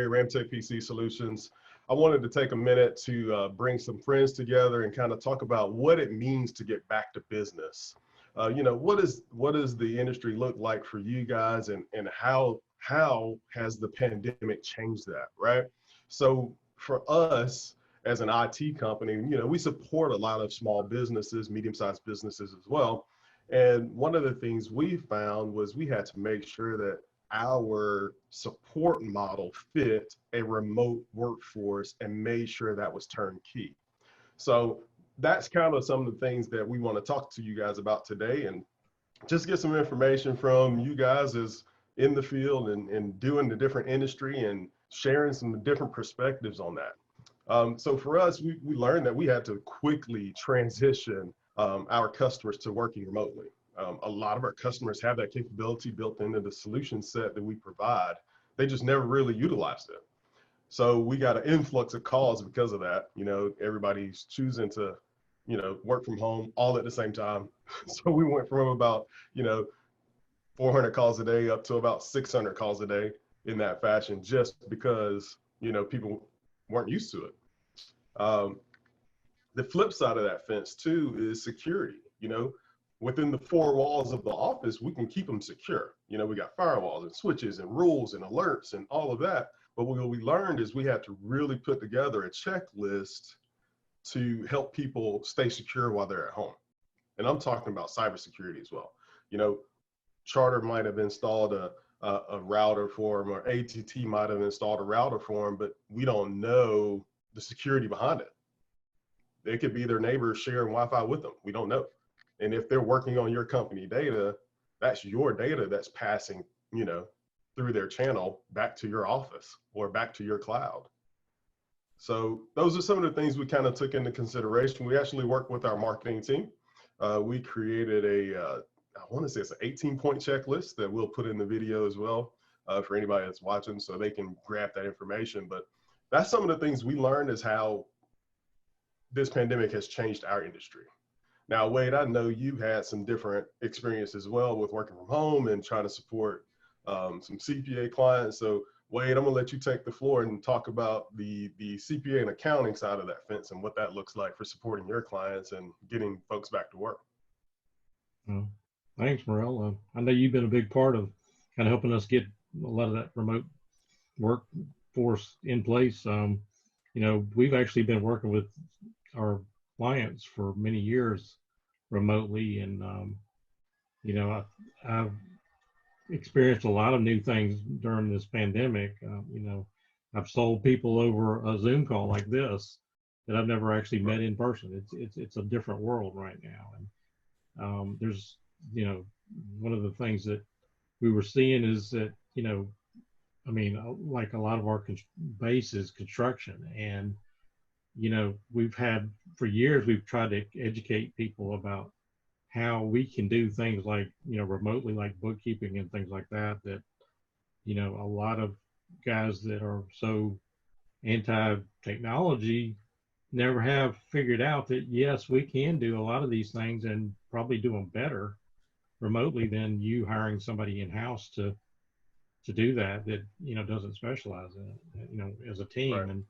Ramtech PC Solutions. I wanted to take a minute to bring some friends together and kind of talk about what it means to get back to business. What does the industry look like for you guys, and how has the pandemic changed that, right? So for us as an IT company, we support a lot of small businesses, medium-sized businesses as well. And one of the things we found was we had to make sure that our support model fit a remote workforce and made sure that was turnkey. So that's kind of some of the things that we want to talk to you guys about today, and just get some information from you guys as in the field and doing the different industry and sharing some different perspectives on that. So for us, we learned that we had to quickly transition our customers to working remotely. A lot of our customers have that capability built into the solution set that we provide. They just never really utilized it. So we got an influx of calls because of that. Everybody's choosing to, work from home all at the same time. So we went from about, 400 calls a day up to about 600 calls a day in that fashion, just because, people weren't used to it. The flip side of that fence too is security. Within the four walls of the office, we can keep them secure. We got firewalls and switches and rules and alerts and all of that. But what we learned is we had to really put together a checklist to help people stay secure while they're at home. And I'm talking about cybersecurity as well. Charter might have installed a router for them, or ATT might have installed a router for them, but we don't know the security behind it. It could be their neighbors sharing Wi-Fi with them. We don't know. And if they're working on your company data, that's your data that's passing, through their channel back to your office or back to your cloud. So those are some of the things we kind of took into consideration. We actually worked with our marketing team. We created I want to say it's an 18-point checklist that we'll put in the video as well for anybody that's watching, so they can grab that information. But that's some of the things we learned, is how this pandemic has changed our industry. Now, Wade, I know you've had some different experience as well with working from home and trying to support some CPA clients. So Wade, I'm gonna let you take the floor and talk about the CPA and accounting side of that fence and what that looks like for supporting your clients and getting folks back to work. Thanks, Morel. I know you've been a big part of kind of helping us get a lot of that remote workforce in place. We've actually been working with our clients for many years remotely, and I've experienced a lot of new things during this pandemic. I've sold people over a Zoom call like this that I've never actually met in person. It's a different world right now, and there's one of the things that we were seeing is that like a lot of our base is construction, and we've had for years, we've tried to educate people about how we can do things like, remotely, like bookkeeping and things like that, a lot of guys that are so anti-technology never have figured out that, yes, we can do a lot of these things and probably do them better remotely than you hiring somebody in-house to do that doesn't specialize in it, as a team. Right. And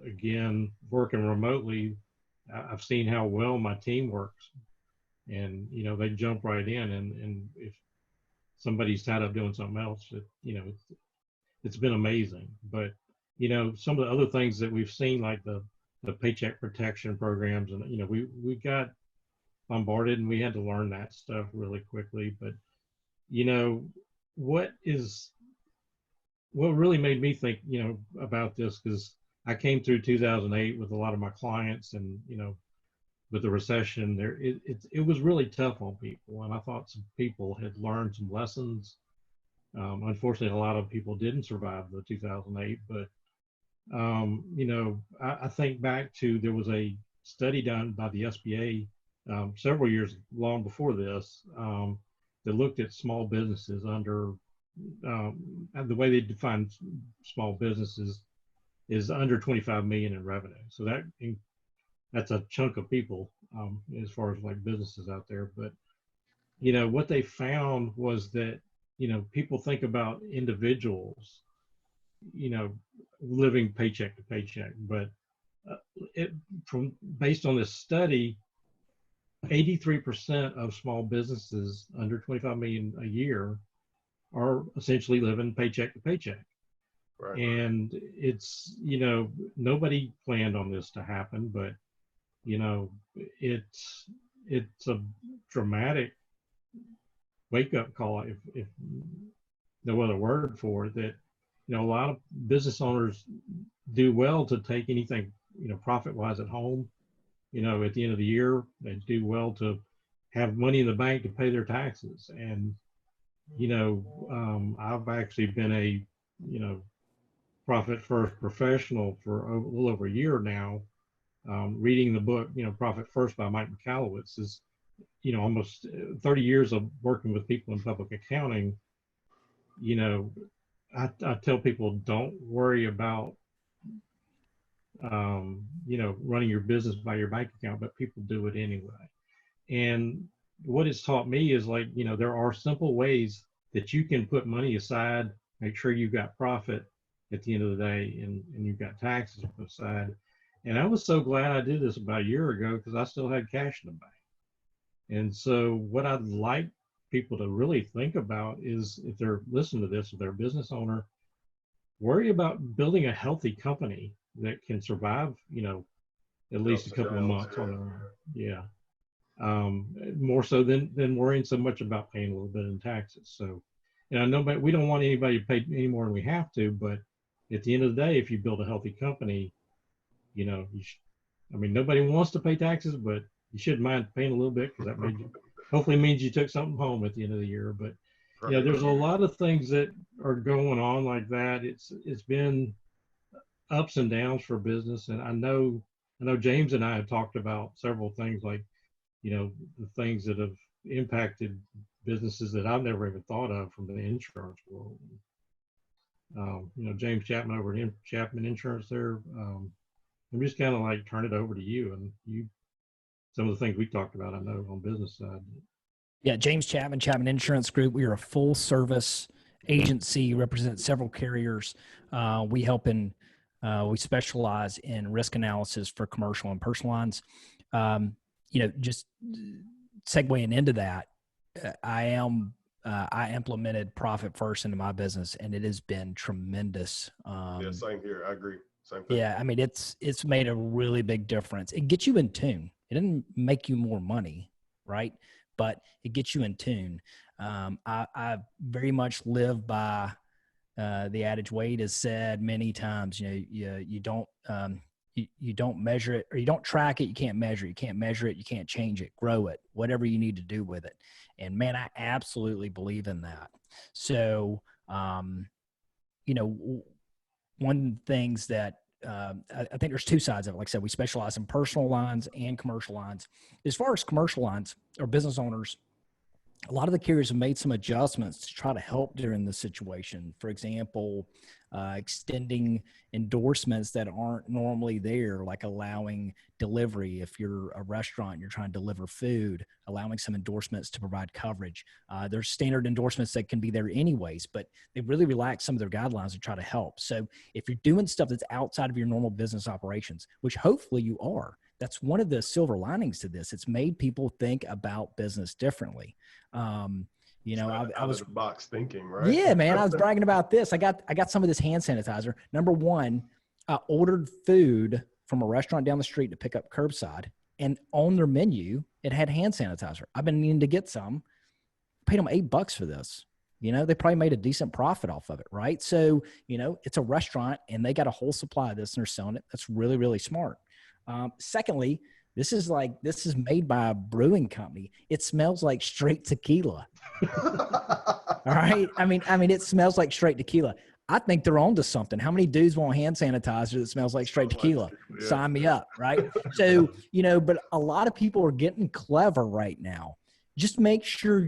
again, working remotely, I've seen how well my team works, and they jump right in, and if somebody's tied up doing something else, it's been amazing. But some of the other things that we've seen, like the paycheck protection programs, and we got bombarded, and we had to learn that stuff really quickly. But what really made me think about this, because I came through 2008 with a lot of my clients, and with the recession there, it was really tough on people, and I thought some people had learned some lessons. Unfortunately, a lot of people didn't survive the 2008, but I think back to, there was a study done by the SBA several years long before this that looked at small businesses under the way they define small businesses is under 25 million in revenue. So that's a chunk of people as far as like businesses out there. But what they found was that people think about individuals living paycheck to paycheck. But based on this study, 83% of small businesses under 25 million a year are essentially living paycheck to paycheck. Right. And it's, nobody planned on this to happen, but it's a dramatic wake up call, if no other word for it, that a lot of business owners do well to take anything profit wise at home. At the end of the year, they do well to have money in the bank to pay their taxes. And I've actually been a profit first professional for a little over a year now. Reading the book Profit First by Mike Michalowicz is almost 30 years of working with people in public accounting. I tell people, don't worry about running your business by your bank account, but people do it anyway. And what it's taught me is there are simple ways that you can put money aside, make sure you've got profit at the end of the day, and you've got taxes put aside. And I was so glad I did this about a year ago, because I still had cash in the bank. And so what I'd like people to really think about is, if they're listening to this, if they're a business owner, worry about building a healthy company that can survive, at least a couple of months on their own. Yeah. More so than worrying so much about paying a little bit in taxes. So, and I know we don't want anybody to pay any more than we have to, but at the end of the day, if you build a healthy company, nobody wants to pay taxes, but you shouldn't mind paying a little bit, because that hopefully means you took something home at the end of the year. But there's a lot of things that are going on like that. It's been ups and downs for business, and I know James and I have talked about several things, like the things that have impacted businesses that I've never even thought of from the insurance world. James Chapman over at Chapman Insurance there. I'm just kind of turn it over to you, and some of the things we talked about, I know, on business side. Yeah, James Chapman, Chapman Insurance Group. We are a full service agency, represent several carriers. We specialize in risk analysis for commercial and personal lines. Just segueing into that, I implemented Profit First into my business, and it has been tremendous. Yeah, same here. I agree. Same thing. Yeah, it's made a really big difference. It gets you in tune. It didn't make you more money, right? But it gets you in tune. I very much live by the adage Wade has said many times. You don't measure it, or you don't track it. You can't measure it. You can't measure it. You can't change it. Grow it. Whatever you need to do with it. And man, I absolutely believe in that. So, one of the things that I think there's two sides of it. Like I said, we specialize in personal lines and commercial lines. As far as commercial lines or business owners, a lot of the carriers have made some adjustments to try to help during the situation. For example, extending endorsements that aren't normally there, like allowing delivery. If you're a restaurant and you're trying to deliver food, allowing some endorsements to provide coverage. There's standard endorsements that can be there anyways, but they really relax some of their guidelines to try to help. So if you're doing stuff that's outside of your normal business operations, which hopefully you are, that's one of the silver linings to this. It's made people think about business differently. I was box thinking, right? Yeah, man. I was bragging about this. I got some of this hand sanitizer. Number one, I ordered food from a restaurant down the street to pick up curbside, and on their menu, it had hand sanitizer. I've been needing to get some. I paid them $8 for this. They probably made a decent profit off of it, right? So, it's a restaurant and they got a whole supply of this and they're selling it. That's really, really smart. Secondly, this is made by a brewing company. It smells like straight tequila. All right. It smells like straight tequila. I think they're onto something. How many dudes want hand sanitizer that smells like straight tequila? Yeah. Sign me up. Right. So, but a lot of people are getting clever right now. Just make sure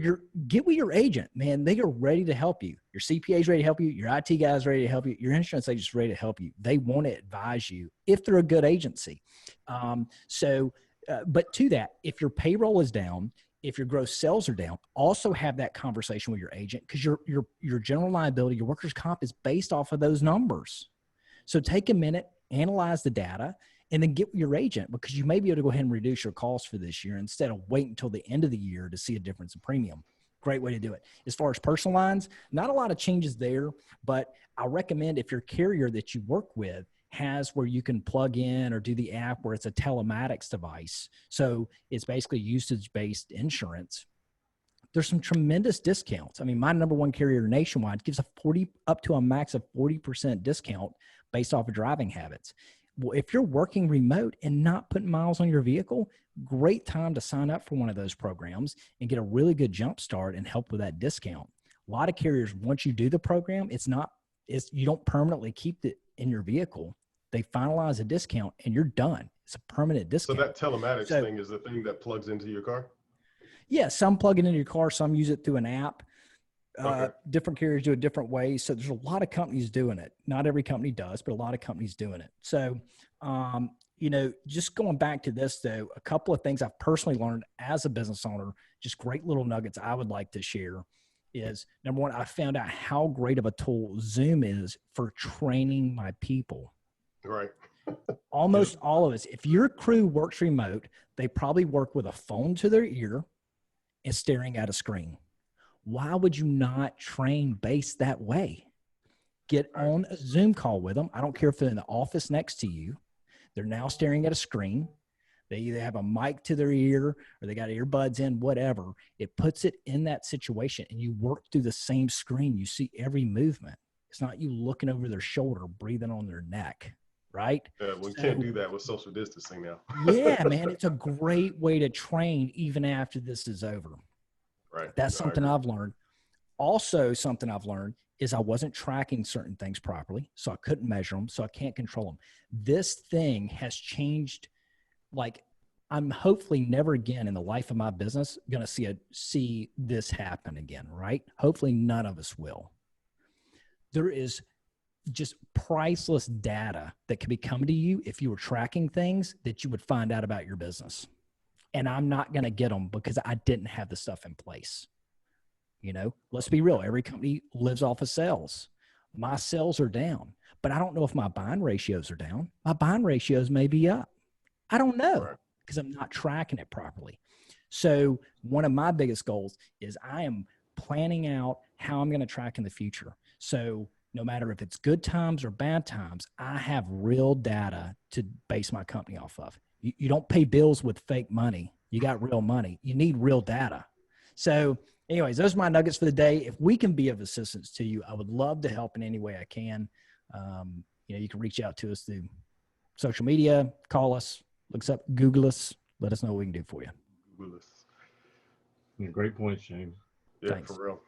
get with your agent, man. They are ready to help you. Your CPA is ready to help you. Your IT guy is ready to help you. Your insurance agent is ready to help you. They want to advise you if they're a good agency. But to that, if your payroll is down, if your gross sales are down, also have that conversation with your agent, because your general liability, your workers' comp is based off of those numbers. So take a minute, analyze the data, and then get with your agent, because you may be able to go ahead and reduce your costs for this year instead of waiting until the end of the year to see a difference in premium. Great way to do it. As far as personal lines, not a lot of changes there, but I recommend if your carrier that you work with has where you can plug in or do the app where it's a telematics device. So it's basically usage-based insurance. There's some tremendous discounts. I mean, my number one carrier nationwide gives up to a max of 40% discount based off of driving habits. Well, if you're working remote and not putting miles on your vehicle, great time to sign up for one of those programs and get a really good jump start and help with that discount. A lot of carriers, once you do the program, you don't permanently keep it in your vehicle. They finalize a discount and you're done. It's a permanent discount. So that telematics thing is the thing that plugs into your car? Yeah, some plug it into your car, some use it through an app. Okay. Different carriers do it different ways. So there's a lot of companies doing it. Not every company does, but a lot of companies doing it. So, just going back to this though, a couple of things I've personally learned as a business owner, just great little nuggets I would like to share is, number one, I found out how great of a tool Zoom is for training my people. Right. Almost all of us, if your crew works remote, they probably work with a phone to their ear and staring at a screen. Why would you not train based that way? Get on a Zoom call with them. I don't care if they're in the office next to you. They're now staring at a screen. They either have a mic to their ear or they got earbuds in, whatever. It puts it in that situation and you work through the same screen. You see every movement. It's not you looking over their shoulder, breathing on their neck, right? Yeah, we can't do that with social distancing now. Yeah, man, it's a great way to train even after this is over. Right. That's something I've learned. Also, something I've learned is I wasn't tracking certain things properly, so I couldn't measure them, so I can't control them. This thing has changed. Like, I'm hopefully never again in the life of my business going to see this happen again, right? Hopefully none of us will. There is just priceless data that could be coming to you if you were tracking things that you would find out about your business. And I'm not going to get them because I didn't have the stuff in place. Let's be real. Every company lives off of sales. My sales are down, but I don't know if my buying ratios are down. My buying ratios may be up. I don't know because I'm not tracking it properly. So one of my biggest goals is I am planning out how I'm going to track in the future. So no matter if it's good times or bad times, I have real data to base my company off of. You don't pay bills with fake money. You got real money. You need real data. So anyways, those are my nuggets for the day. If we can be of assistance to you, I would love to help in any way I can. You can reach out to us through social media, call us, look us up, Google us, let us know what we can do for you. Google us. Yeah, great points, James. Yeah, Thanks. for real.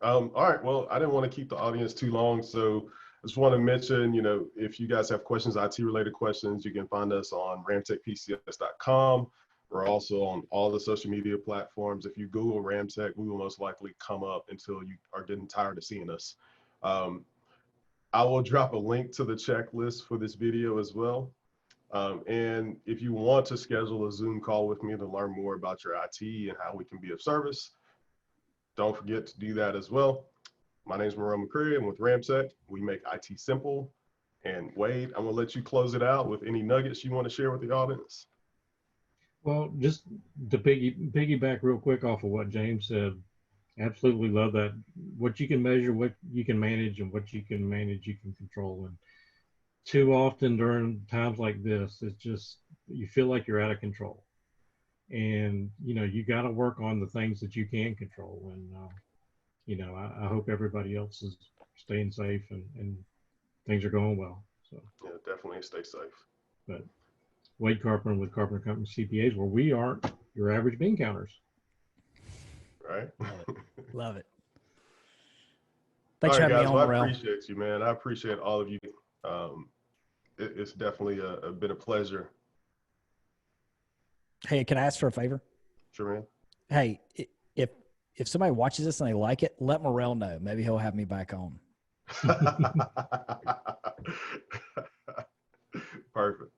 All right. Well, I didn't want to keep the audience too long. So I just want to mention, if you guys have questions, IT related questions, you can find us on ramtechpcs.com. We're also on all the social media platforms. If you Google Ramtech, we will most likely come up until you are getting tired of seeing us. I will drop a link to the checklist for this video as well. And if you want to schedule a Zoom call with me to learn more about your IT and how we can be of service, don't forget to do that as well. My name is Morel McCreary. I'm with Ramtech. We make IT simple. And Wade, I'm going to let you close it out with any nuggets you want to share with the audience. Well, just to piggyback real quick off of what James said, absolutely love that. What you can measure, what you can manage, and what you can manage, you can control. And too often during times like this, it's just, you feel like you're out of control. And, you got to work on the things that you can control. And, I hope everybody else is staying safe and things are going well. So Yeah, definitely stay safe. But Wade Carpenter with Carpenter Company CPAs, where we aren't your average bean counters. Right? Love it. Thanks for having me on, Morel. I appreciate you, man. I appreciate all of you. It's definitely been a pleasure. Hey, can I ask for a favor? Sure, man. Hey, if somebody watches this and they like it, let Morel know. Maybe he'll have me back on. Perfect.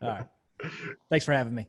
All right. Thanks for having me.